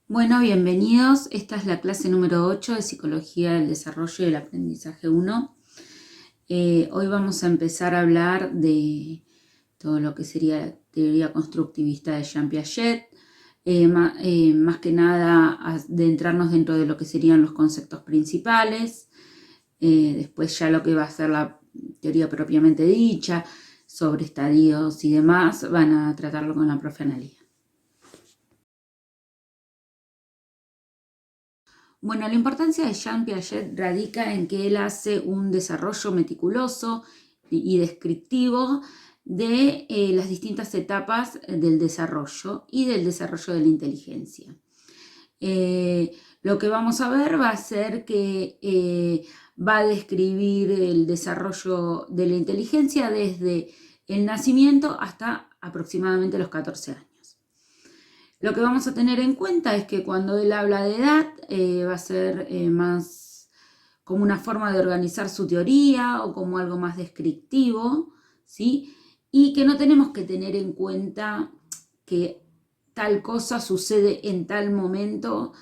Bueno, bienvenidos. Esta es la clase número 8 de Psicología del Desarrollo y el Aprendizaje 1. Hoy vamos a empezar a hablar de todo lo que sería la teoría constructivista de Jean Piaget. Más que nada, adentrarnos dentro de lo que serían los conceptos principales. Después ya lo que va a ser la teoría propiamente dicha, sobre estadios y demás, van a tratarlo con la profe Analía. Bueno, la importancia de Jean Piaget radica en que él hace un desarrollo meticuloso y descriptivo de las distintas etapas del desarrollo y del desarrollo de la inteligencia. Lo que vamos a ver va a ser que va a describir el desarrollo de la inteligencia desde el nacimiento hasta aproximadamente los 14 años. Lo que vamos a tener en cuenta es que cuando él habla de edad va a ser más como una forma de organizar su teoría o como algo más descriptivo, ¿sí? Y que no tenemos que tener en cuenta que tal cosa sucede en tal momento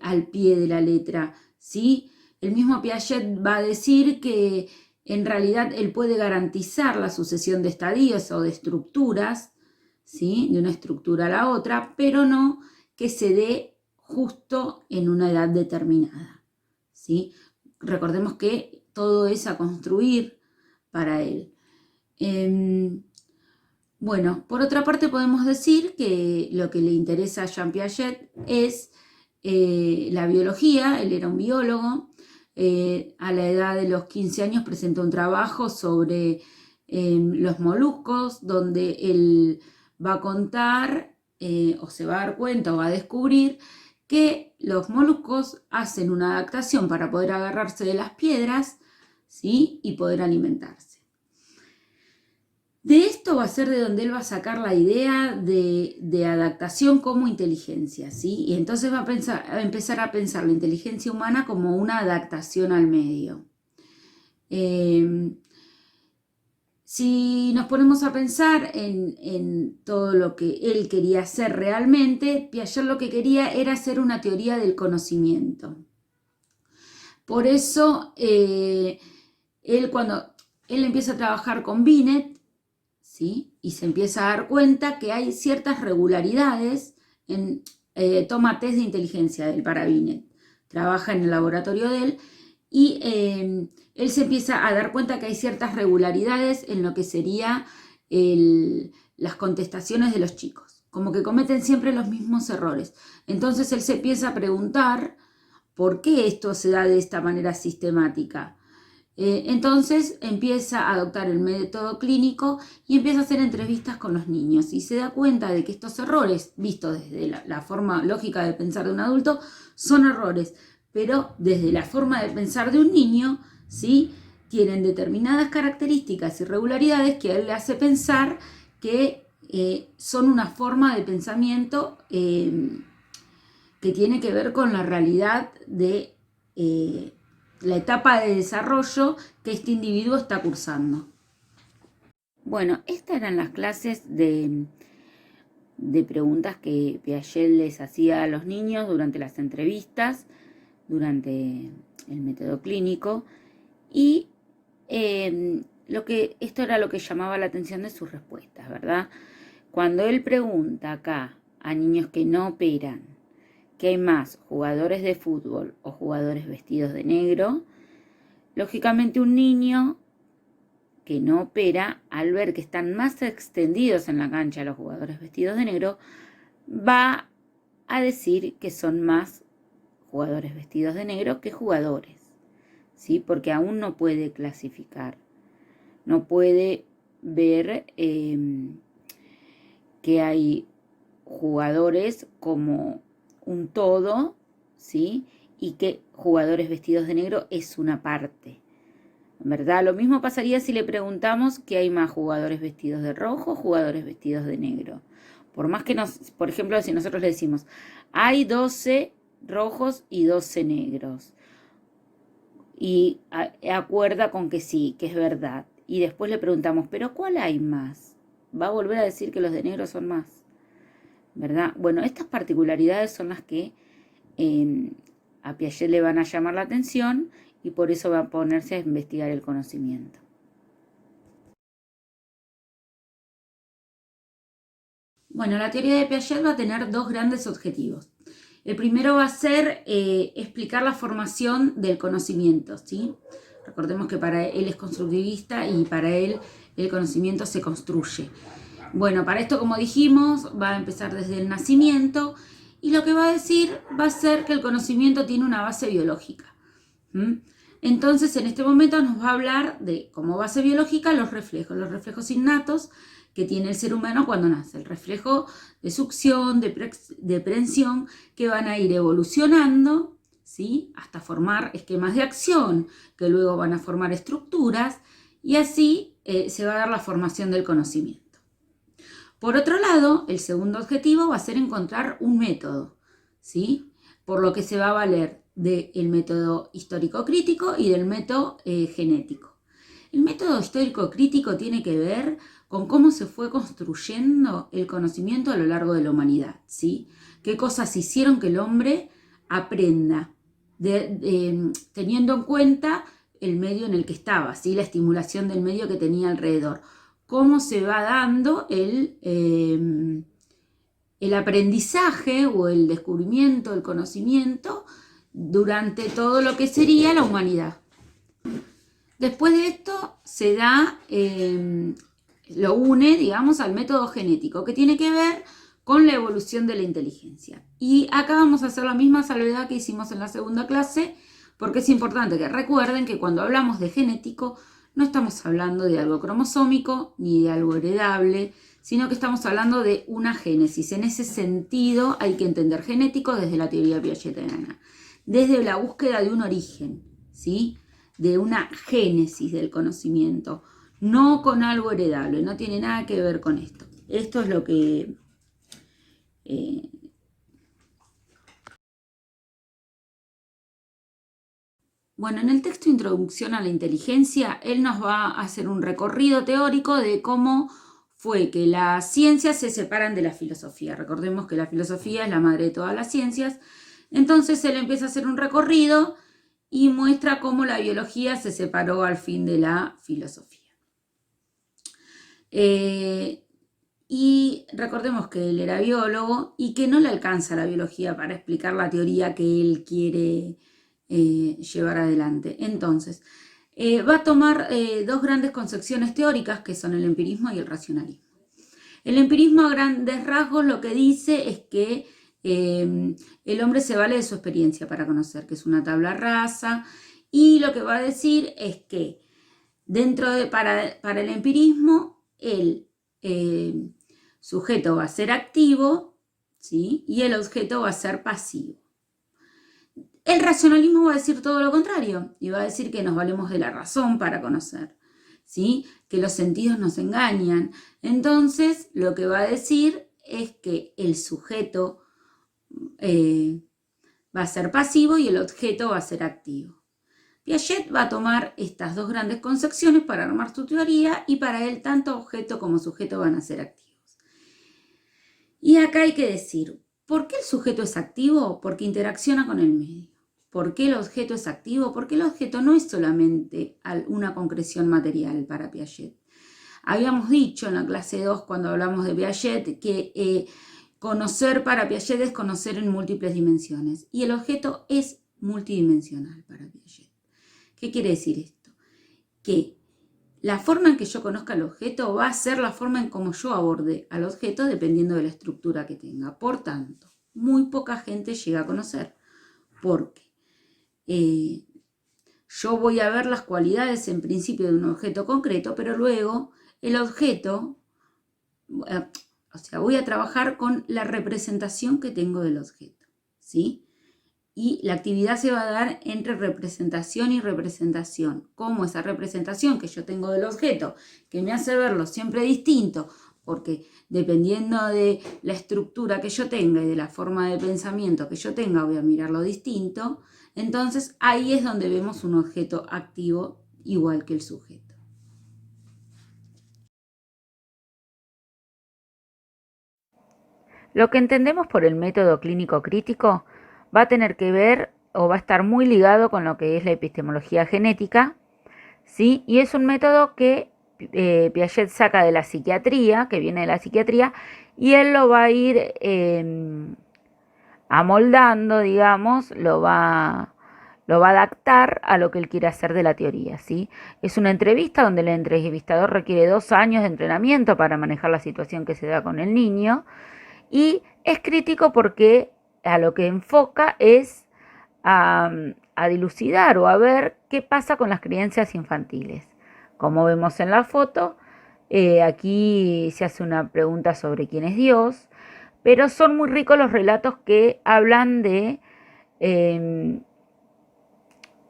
al pie de la letra, ¿sí? El mismo Piaget va a decir que en realidad él puede garantizar la sucesión de estadios o de estructuras, ¿sí? De una estructura a la otra, pero no que se dé justo en una edad determinada, ¿sí? Recordemos que todo es a construir para él. Bueno, por otra parte podemos decir que lo que le interesa a Jean Piaget es la biología. Él era un biólogo. A la edad de los 15 años presentó un trabajo sobre los moluscos, donde él va a contar o se va a dar cuenta o va a descubrir que los moluscos hacen una adaptación para poder agarrarse de las piedras, ¿sí? Y poder alimentarse. De esto va a ser de donde él va a sacar la idea de adaptación como inteligencia, ¿sí? Y entonces va a empezar a pensar la inteligencia humana como una adaptación al medio. Si nos ponemos a pensar en todo lo que él quería hacer realmente, Piaget lo que quería era hacer una teoría del conocimiento. Por eso, cuando él empieza a trabajar con Binet, ¿sí? Y se empieza a dar cuenta que hay ciertas regularidades toma test de inteligencia del para Binet, trabaja en el laboratorio de él y él se empieza a dar cuenta que hay ciertas regularidades en lo que sería las contestaciones de los chicos, como que cometen siempre los mismos errores. Entonces él se empieza a preguntar por qué esto se da de esta manera sistemática. Entonces empieza a adoptar el método clínico y empieza a hacer entrevistas con los niños y se da cuenta de que estos errores, vistos desde la forma lógica de pensar de un adulto, son errores, pero desde la forma de pensar de un niño, ¿sí? Tienen determinadas características y regularidades que a él le hace pensar que son una forma de pensamiento que tiene que ver con la realidad de la etapa de desarrollo que este individuo está cursando. Bueno, estas eran las clases de preguntas que Piaget les hacía a los niños durante las entrevistas, durante el método clínico, y esto era lo que llamaba la atención de sus respuestas, ¿verdad? Cuando él pregunta acá a niños que no operan, ¿qué hay más, jugadores de fútbol o jugadores vestidos de negro? Lógicamente un niño que no opera, al ver que están más extendidos en la cancha los jugadores vestidos de negro, va a decir que son más jugadores vestidos de negro que jugadores, ¿sí? Porque aún no puede clasificar, no puede ver que hay jugadores como un todo, ¿sí? Y que jugadores vestidos de negro es una parte, ¿verdad? Lo mismo pasaría si le preguntamos que hay más jugadores vestidos de rojo o jugadores vestidos de negro. Por más que por ejemplo, si nosotros le decimos, hay 12 rojos y 12 negros. Y acuerda con que sí, que es verdad. Y después le preguntamos, ¿pero cuál hay más? Va a volver a decir que los de negro son más. ¿verdad? Bueno, estas particularidades son las que a Piaget le van a llamar la atención y por eso va a ponerse a investigar el conocimiento. Bueno, la teoría de Piaget va a tener dos grandes objetivos. El primero va a ser explicar la formación del conocimiento, ¿sí? Recordemos que para él es constructivista y para él el conocimiento se construye. Bueno, para esto, como dijimos, va a empezar desde el nacimiento y lo que va a decir va a ser que el conocimiento tiene una base biológica. Entonces, en este momento nos va a hablar de, como base biológica, los reflejos innatos que tiene el ser humano cuando nace, el reflejo de succión, de prensión, que van a ir evolucionando, ¿sí? Hasta formar esquemas de acción, que luego van a formar estructuras, y así se va a dar la formación del conocimiento. Por otro lado, el segundo objetivo va a ser encontrar un método, ¿sí? Por lo que se va a valer del método histórico-crítico y del método genético. El método histórico-crítico tiene que ver con cómo se fue construyendo el conocimiento a lo largo de la humanidad, ¿sí? Qué cosas hicieron que el hombre aprenda, teniendo en cuenta el medio en el que estaba, ¿sí? La estimulación del medio que tenía alrededor. Cómo se va dando el aprendizaje o el descubrimiento, el conocimiento durante todo lo que sería la humanidad. Después de esto se da, lo une, digamos, al método genético, que tiene que ver con la evolución de la inteligencia. Y acá vamos a hacer la misma salvedad que hicimos en la segunda clase, porque es importante que recuerden que cuando hablamos de genético, no estamos hablando de algo cromosómico ni de algo heredable, sino que estamos hablando de una génesis. En ese sentido hay que entender genético desde la teoría piagetiana, desde la búsqueda de un origen, ¿sí? De una génesis del conocimiento, no con algo heredable, no tiene nada que ver con esto. Esto es lo que... Bueno, en el texto Introducción a la Inteligencia, él nos va a hacer un recorrido teórico de cómo fue que las ciencias se separan de la filosofía. Recordemos que la filosofía es la madre de todas las ciencias. Entonces él empieza a hacer un recorrido y muestra cómo la biología se separó al fin de la filosofía. Y recordemos que él era biólogo y que no le alcanza la biología para explicar la teoría que él quiere llevar adelante. Entonces, va a tomar dos grandes concepciones teóricas que son el empirismo y el racionalismo. El empirismo a grandes rasgos lo que dice es que el hombre se vale de su experiencia para conocer, que es una tabla rasa, y lo que va a decir es que para el empirismo el sujeto va a ser activo, ¿sí? Y el objeto va a ser pasivo. El racionalismo va a decir todo lo contrario y va a decir que nos valemos de la razón para conocer, ¿sí? Que los sentidos nos engañan. Entonces, lo que va a decir es que el sujeto va a ser pasivo y el objeto va a ser activo. Piaget va a tomar estas dos grandes concepciones para armar su teoría y para él tanto objeto como sujeto van a ser activos. Y acá hay que decir, ¿por qué el sujeto es activo? Porque interacciona con el medio. ¿Por qué el objeto es activo? Porque el objeto no es solamente una concreción material para Piaget. Habíamos dicho en la clase 2 cuando hablamos de Piaget que conocer para Piaget es conocer en múltiples dimensiones y el objeto es multidimensional para Piaget. ¿Qué quiere decir esto? Que la forma en que yo conozca al objeto va a ser la forma en cómo yo aborde al objeto dependiendo de la estructura que tenga. Por tanto, muy poca gente llega a conocer porque yo voy a ver las cualidades en principio de un objeto concreto, pero luego el objeto, o sea, voy a trabajar con la representación que tengo del objeto, ¿sí? Y la actividad se va a dar entre representación y representación. Como esa representación que yo tengo del objeto, que me hace verlo siempre distinto, porque dependiendo de la estructura que yo tenga y de la forma de pensamiento que yo tenga, voy a mirarlo distinto. Entonces ahí es donde vemos un objeto activo igual que el sujeto. Lo que entendemos por el método clínico crítico va a tener que ver o va a estar muy ligado con lo que es la epistemología genética, ¿sí? Y es un método que Piaget saca de la psiquiatría, que viene de la psiquiatría, y él lo va a ir amoldando, digamos, lo va a adaptar a lo que él quiere hacer de la teoría, ¿sí? Es una entrevista donde el entrevistador requiere 2 años de entrenamiento para manejar la situación que se da con el niño, y es crítico porque a lo que enfoca es a dilucidar o a ver qué pasa con las creencias infantiles. Como vemos en la foto, aquí se hace una pregunta sobre quién es Dios, pero son muy ricos los relatos que hablan eh,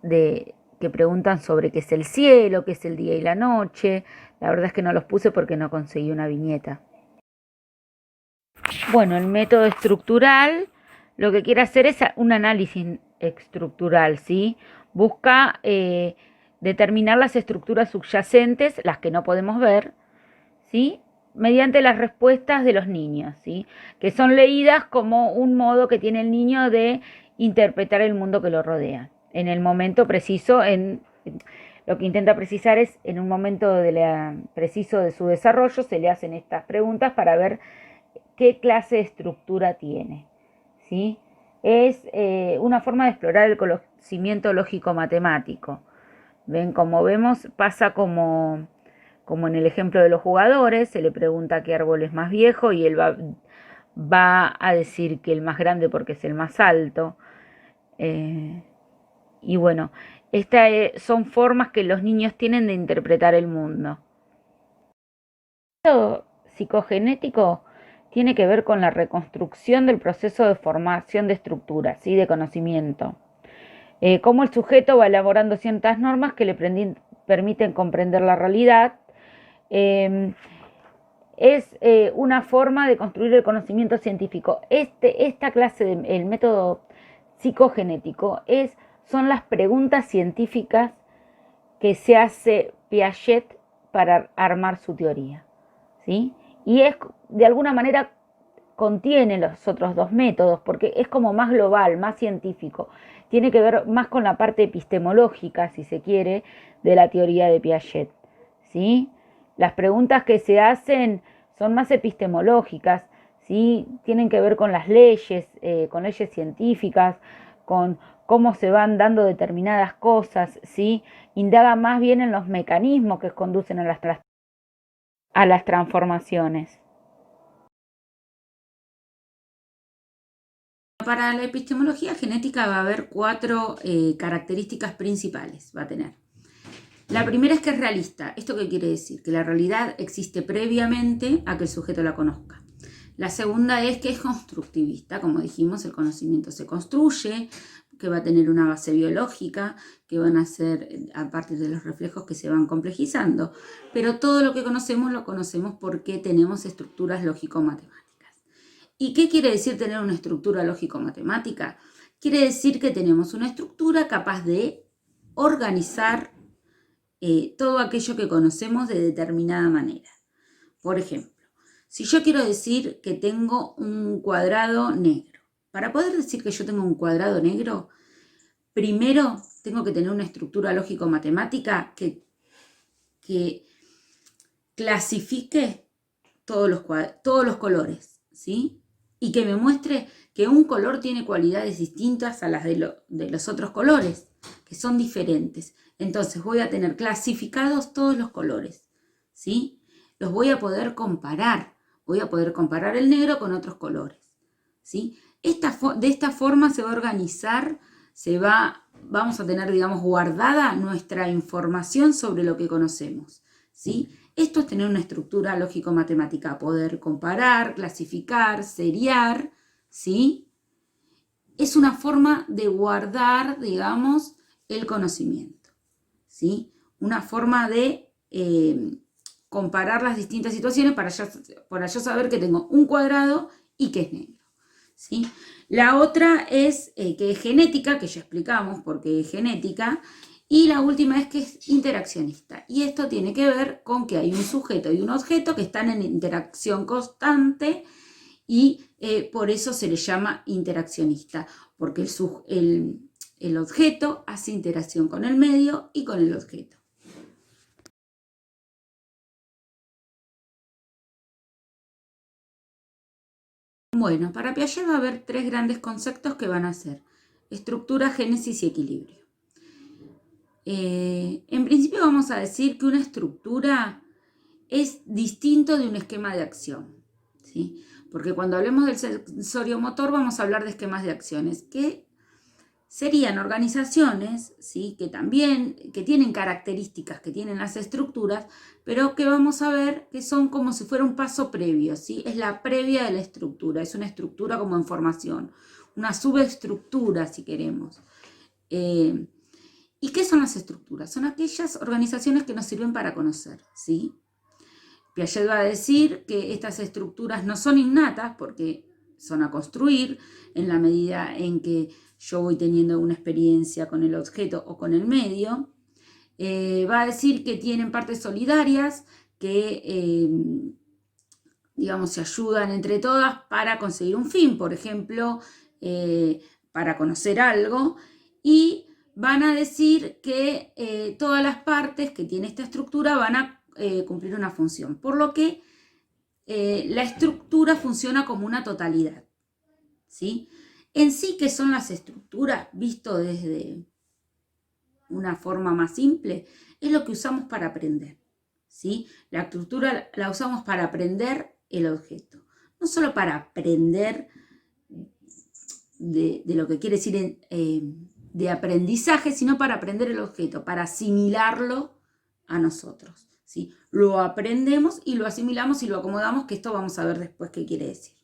que preguntan sobre qué es el cielo, qué es el día y la noche. La verdad es que no los puse porque no conseguí una viñeta. Bueno, el método estructural lo que quiere hacer es un análisis estructural, ¿sí? Busca determinar las estructuras subyacentes, las que no podemos ver, ¿sí? Mediante las respuestas de los niños, ¿sí? Que son leídas como un modo que tiene el niño de interpretar el mundo que lo rodea. En el momento preciso, lo que intenta precisar es, en un momento preciso de su desarrollo, se le hacen estas preguntas para ver qué clase de estructura tiene, ¿sí? Es una forma de explorar el conocimiento lógico-matemático. ¿Ven? Como vemos, pasa como en el ejemplo de los jugadores, se le pregunta qué árbol es más viejo y él va a decir que el más grande porque es el más alto. Y bueno, estas son formas que los niños tienen de interpretar el mundo. El método psicogenético tiene que ver con la reconstrucción del proceso de formación de estructuras, ¿sí? De conocimiento. Cómo el sujeto va elaborando ciertas normas que le permiten comprender la realidad. Es una forma de construir el conocimiento científico. Esta clase, el método psicogenético, son las preguntas científicas que se hace Piaget para armar su teoría, ¿sí? Y de alguna manera contiene los otros 2 métodos porque es como más global, más científico. Tiene que ver más con la parte epistemológica, si se quiere, de la teoría de Piaget, ¿sí? Las preguntas que se hacen son más epistemológicas, ¿sí? Tienen que ver con las leyes científicas, con cómo se van dando determinadas cosas, ¿sí? Indaga más bien en los mecanismos que conducen a las transformaciones. Para la epistemología genética va a haber 4 características principales, va a tener. La primera es que es realista. ¿Esto qué quiere decir? Que la realidad existe previamente a que el sujeto la conozca. La segunda es que es constructivista. Como dijimos, el conocimiento se construye, que va a tener una base biológica, que van a ser a partir de los reflejos que se van complejizando. Pero todo lo que conocemos lo conocemos porque tenemos estructuras lógico-matemáticas. ¿Y qué quiere decir tener una estructura lógico-matemática? Quiere decir que tenemos una estructura capaz de organizar todo aquello que conocemos de determinada manera. Por ejemplo, si yo quiero decir que tengo un cuadrado negro, para poder decir que yo tengo un cuadrado negro, primero tengo que tener una estructura lógico-matemática que clasifique todos los colores, ¿sí? Y que me muestre que un color tiene cualidades distintas a las de los otros colores, que son diferentes. Entonces voy a tener clasificados todos los colores, ¿sí? Los voy a poder comparar. Voy a poder comparar el negro con otros colores, ¿sí? De esta forma se va a organizar, vamos a tener, digamos, guardada nuestra información sobre lo que conocemos, ¿sí? Esto es tener una estructura lógico-matemática, poder comparar, clasificar, seriar, ¿sí? Es una forma de guardar, digamos, el conocimiento, ¿sí? Una forma de comparar las distintas situaciones para yo saber que tengo un cuadrado y que es negro, ¿sí? La otra es que es genética, que ya explicamos porque es genética. Y la última es que es interaccionista. Y esto tiene que ver con que hay un sujeto y un objeto que están en interacción constante y por eso se le llama interaccionista, porque el objeto hace interacción con el medio y con el objeto. Bueno, para Piaget va a haber tres grandes conceptos que van a ser estructura, génesis y equilibrio. En principio vamos a decir que una estructura es distinto de un esquema de acción, ¿sí? Porque cuando hablemos del sensorio motor vamos a hablar de esquemas de acciones, que serían organizaciones, ¿sí? que tienen características que tienen las estructuras, pero que vamos a ver que son como si fuera un paso previo, ¿sí? Es la previa de la estructura, es una estructura como en formación, una subestructura si queremos. ¿Y qué son las estructuras? Son aquellas organizaciones que nos sirven para conocer, ¿sí? Piaget va a decir que estas estructuras no son innatas porque son a construir en la medida en que yo voy teniendo una experiencia con el objeto o con el medio. Va a decir que tienen partes solidarias que, digamos, se ayudan entre todas para conseguir un fin, por ejemplo, para conocer algo, y van a decir que todas las partes que tiene esta estructura van a cumplir una función, por lo que la estructura funciona como una totalidad, ¿sí? En sí, ¿qué son las estructuras? Visto desde una forma más simple, es lo que usamos para aprender, ¿sí? La estructura la usamos para aprender el objeto, no solo para aprender de lo que quiere decir de aprendizaje, sino para aprender el objeto, para asimilarlo a nosotros, ¿sí? Lo aprendemos y lo asimilamos y lo acomodamos, que esto vamos a ver después qué quiere decir.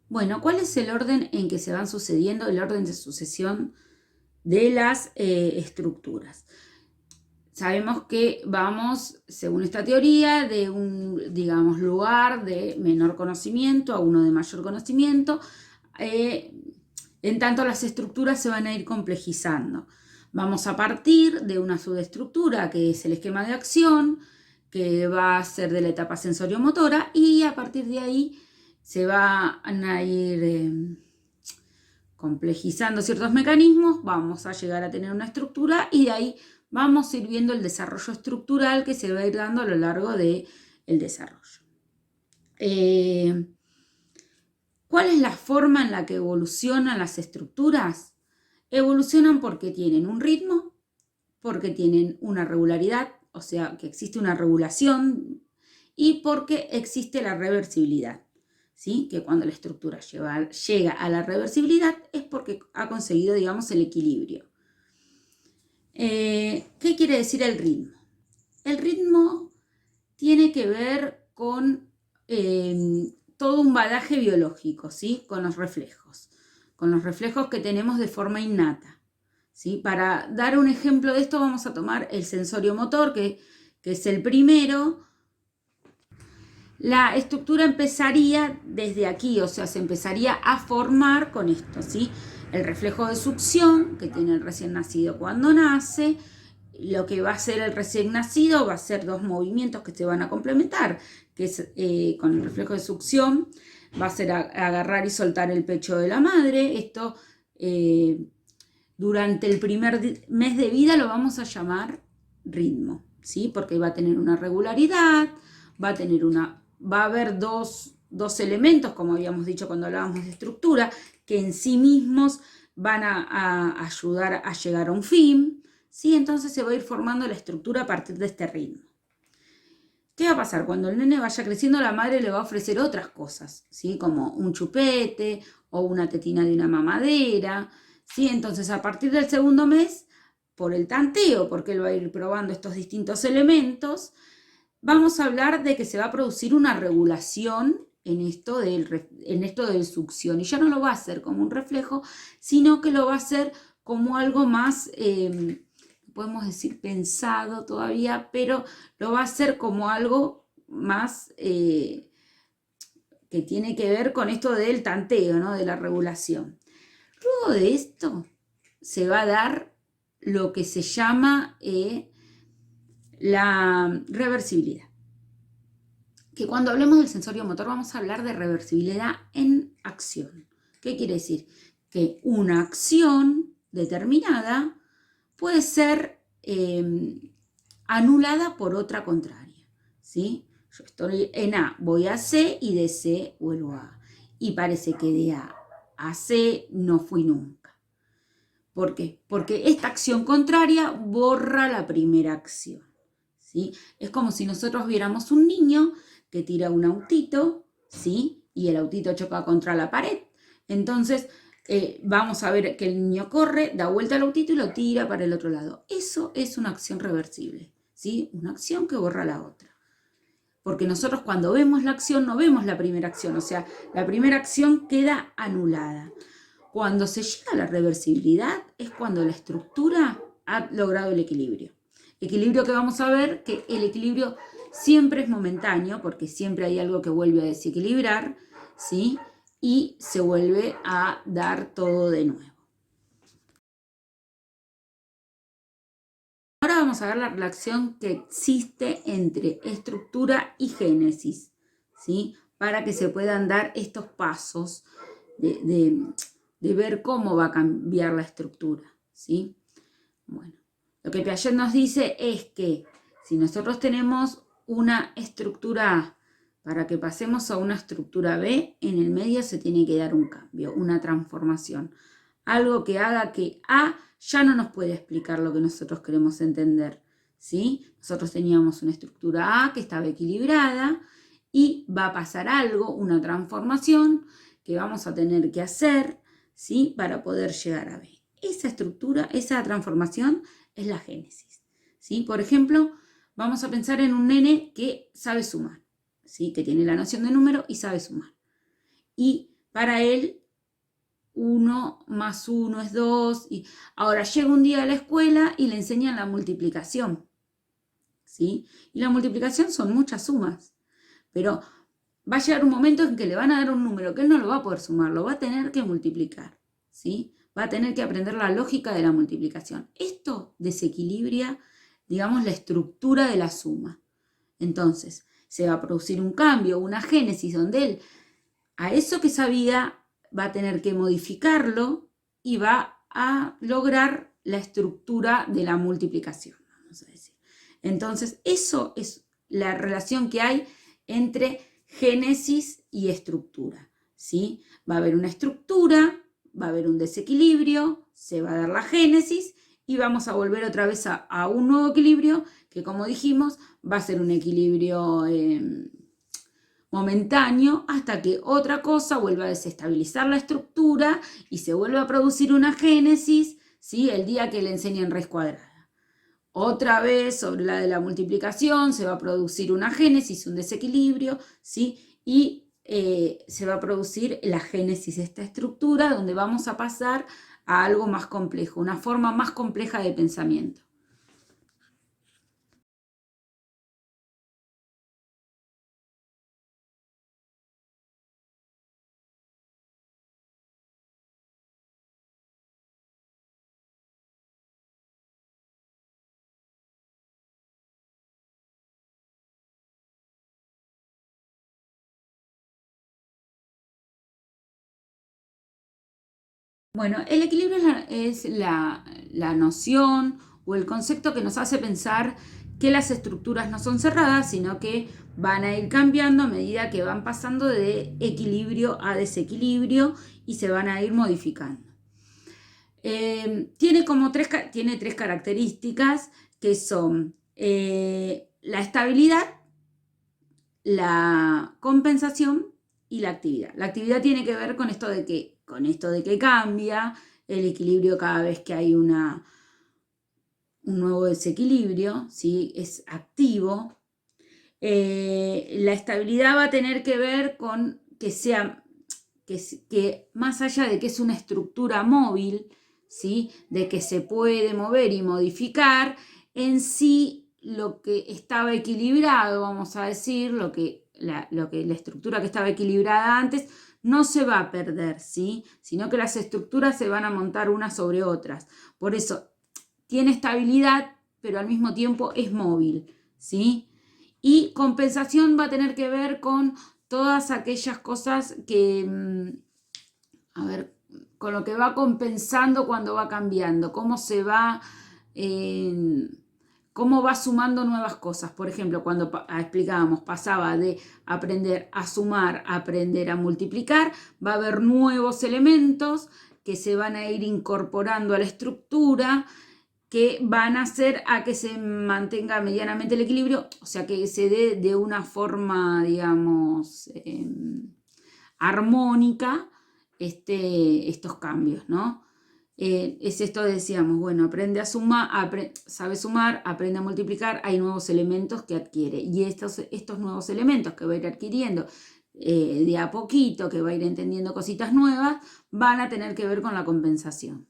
Bueno, ¿cuál es el orden en que se van sucediendo, el orden de sucesión de las estructuras? Sabemos que vamos, según esta teoría, de un, digamos, lugar de menor conocimiento a uno de mayor conocimiento. En tanto, las estructuras se van a ir complejizando. Vamos a partir de una subestructura, que es el esquema de acción, que va a ser de la etapa sensorio-motora, y a partir de ahí se van a ir complejizando ciertos mecanismos, vamos a llegar a tener una estructura y de ahí vamos a ir viendo el desarrollo estructural que se va a ir dando a lo largo del desarrollo. ¿Cuál es la forma en la que evolucionan las estructuras? Evolucionan porque tienen un ritmo, porque tienen una regularidad, o sea, que existe una regulación, y porque existe la reversibilidad, ¿sí? Que cuando la estructura llega a la reversibilidad es porque ha conseguido, digamos, el equilibrio. ¿Qué quiere decir el ritmo? El ritmo tiene que ver con todo un bagaje biológico, ¿sí? Con los reflejos que tenemos de forma innata, ¿sí? Para dar un ejemplo de esto vamos a tomar el sensorio motor, que es el primero. La estructura empezaría desde aquí, o sea, se empezaría a formar con esto, ¿sí? El reflejo de succión que tiene el recién nacido cuando nace. Lo que va a hacer el recién nacido va a ser dos movimientos que se van a complementar, que es con el reflejo de succión va a ser agarrar y soltar el pecho de la madre. Esto durante el primer mes de vida lo vamos a llamar ritmo, ¿sí? Porque va a tener una regularidad, va a haber dos elementos, como habíamos dicho cuando hablábamos de estructura, que en sí mismos van a ayudar a llegar a un fin, ¿sí? Entonces se va a ir formando la estructura a partir de este ritmo. ¿Qué va a pasar? Cuando el nene vaya creciendo, la madre le va a ofrecer otras cosas, ¿sí? Como un chupete o una tetina de una mamadera, ¿sí? Entonces, a partir del segundo mes, por el tanteo, porque él va a ir probando estos distintos elementos, vamos a hablar de que se va a producir una regulación en esto del succión. Y ya no lo va a hacer como un reflejo, sino que lo va a hacer como algo más, podemos decir pensado todavía, pero lo va a hacer como algo más que tiene que ver con esto del tanteo, ¿no? De la regulación. Luego de esto se va a dar lo que se llama la reversibilidad. Que cuando hablemos del sensorio motor vamos a hablar de reversibilidad en acción. ¿Qué quiere decir? Que una acción determinada puede ser anulada por otra contraria, ¿sí? Yo estoy en A, voy a C y de C vuelvo a A. Y parece que de A C no fui nunca. ¿Por qué? Porque esta acción contraria borra la primera acción, ¿sí? Es como si nosotros viéramos un niño que tira un autito, ¿sí? Y el autito choca contra la pared. Entonces vamos a ver que el niño corre, da vuelta al autito y lo tira para el otro lado. Eso es una acción reversible, ¿sí? Una acción que borra la otra. Porque nosotros cuando vemos la acción no vemos la primera acción, o sea, la primera acción queda anulada. Cuando se llega a la reversibilidad es cuando la estructura ha logrado el equilibrio. Equilibrio que vamos a ver que el equilibrio siempre es momentáneo, porque siempre hay algo que vuelve a desequilibrar, ¿sí? Y se vuelve a dar todo de nuevo. Ahora vamos a ver la relación que existe entre estructura y génesis, ¿sí? Para que se puedan dar estos pasos de ver cómo va a cambiar la estructura, ¿sí? Bueno, lo que Piaget nos dice es que si nosotros tenemos una estructura A, para que pasemos a una estructura B, en el medio se tiene que dar un cambio, una transformación. Algo que haga que A ya no nos puede explicar lo que nosotros queremos entender, ¿sí? Nosotros teníamos una estructura A que estaba equilibrada y va a pasar algo, una transformación que vamos a tener que hacer, ¿sí? Para poder llegar a B. Esa estructura, esa transformación es la génesis, ¿sí? Por ejemplo, vamos a pensar en un nene que sabe sumar, ¿sí? Que tiene la noción de número y sabe sumar. Y para él 1 más 1 es 2. Y ahora llega un día a la escuela y le enseñan la multiplicación, ¿sí? Y la multiplicación son muchas sumas, pero va a llegar un momento en que le van a dar un número que él no lo va a poder sumar, lo va a tener que multiplicar, ¿sí? Va a tener que aprender la lógica de la multiplicación. Esto desequilibra, digamos, la estructura de la suma. Entonces, se va a producir un cambio, una génesis, donde él, a eso que sabía, va a tener que modificarlo y va a lograr la estructura de la multiplicación, vamos a decir. Entonces, eso es la relación que hay entre génesis y estructura, ¿sí? Va a haber una estructura, va a haber un desequilibrio, se va a dar la génesis y vamos a volver otra vez a un nuevo equilibrio que, como dijimos, va a ser un equilibrio momentáneo hasta que otra cosa vuelva a desestabilizar la estructura y se vuelva a producir una génesis, ¿sí? El día que le enseñen raíz cuadrada. Otra vez sobre la de la multiplicación se va a producir una génesis, un desequilibrio, ¿sí? Y se va a producir la génesis de esta estructura donde vamos a pasar a algo más complejo, una forma más compleja de pensamiento. Bueno, el equilibrio es la noción o el concepto que nos hace pensar que las estructuras no son cerradas, sino que van a ir cambiando a medida que van pasando de equilibrio a desequilibrio y se van a ir modificando. Tiene tres características que son la estabilidad, la compensación y la actividad. La actividad tiene que ver con esto de que cambia el equilibrio cada vez que hay un nuevo desequilibrio, ¿sí? Es activo. La estabilidad va a tener que ver con que más allá de que es una estructura móvil, ¿sí? De que se puede mover y modificar, en sí lo que estaba equilibrado, vamos a decir, la estructura que estaba equilibrada antes, no se va a perder, ¿sí? Sino que las estructuras se van a montar unas sobre otras. Por eso tiene estabilidad, pero al mismo tiempo es móvil, ¿sí? Y compensación va a tener que ver con todas aquellas cosas que, a ver, con lo que va compensando cuando va cambiando, cómo va sumando nuevas cosas. Por ejemplo, cuando explicábamos, pasaba de aprender a sumar a aprender a multiplicar, va a haber nuevos elementos que se van a ir incorporando a la estructura, que van a hacer a que se mantenga medianamente el equilibrio, o sea, que se dé de una forma, digamos, armónica estos cambios, ¿no? Es esto, decíamos, bueno, aprende a sumar, sabe sumar, aprende a multiplicar, hay nuevos elementos que adquiere. Y estos nuevos elementos que va a ir adquiriendo de a poquito, que va a ir entendiendo cositas nuevas, van a tener que ver con la compensación.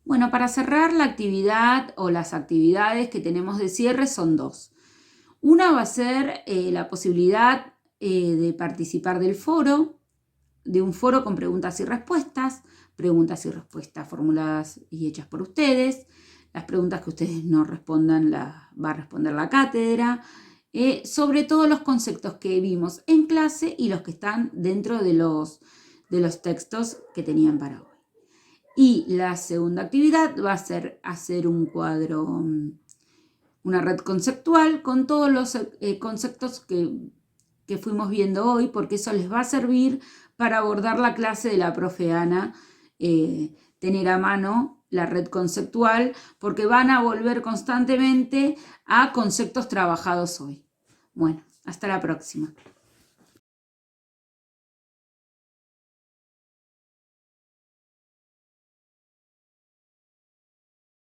Bueno, para cerrar la actividad o las actividades que tenemos de cierre son dos. Una va a ser la posibilidad de participar del foro, de un foro con preguntas y respuestas formuladas y hechas por ustedes. Las preguntas que ustedes no respondan las va a responder la cátedra, sobre todos los conceptos que vimos en clase y los que están dentro de los textos que tenían para hoy. Y la segunda actividad va a ser hacer un cuadro, una red conceptual con todos los conceptos que fuimos viendo hoy, porque eso les va a servir para abordar la clase de la profe Ana, tener a mano la red conceptual, porque van a volver constantemente a conceptos trabajados hoy. Bueno, hasta la próxima.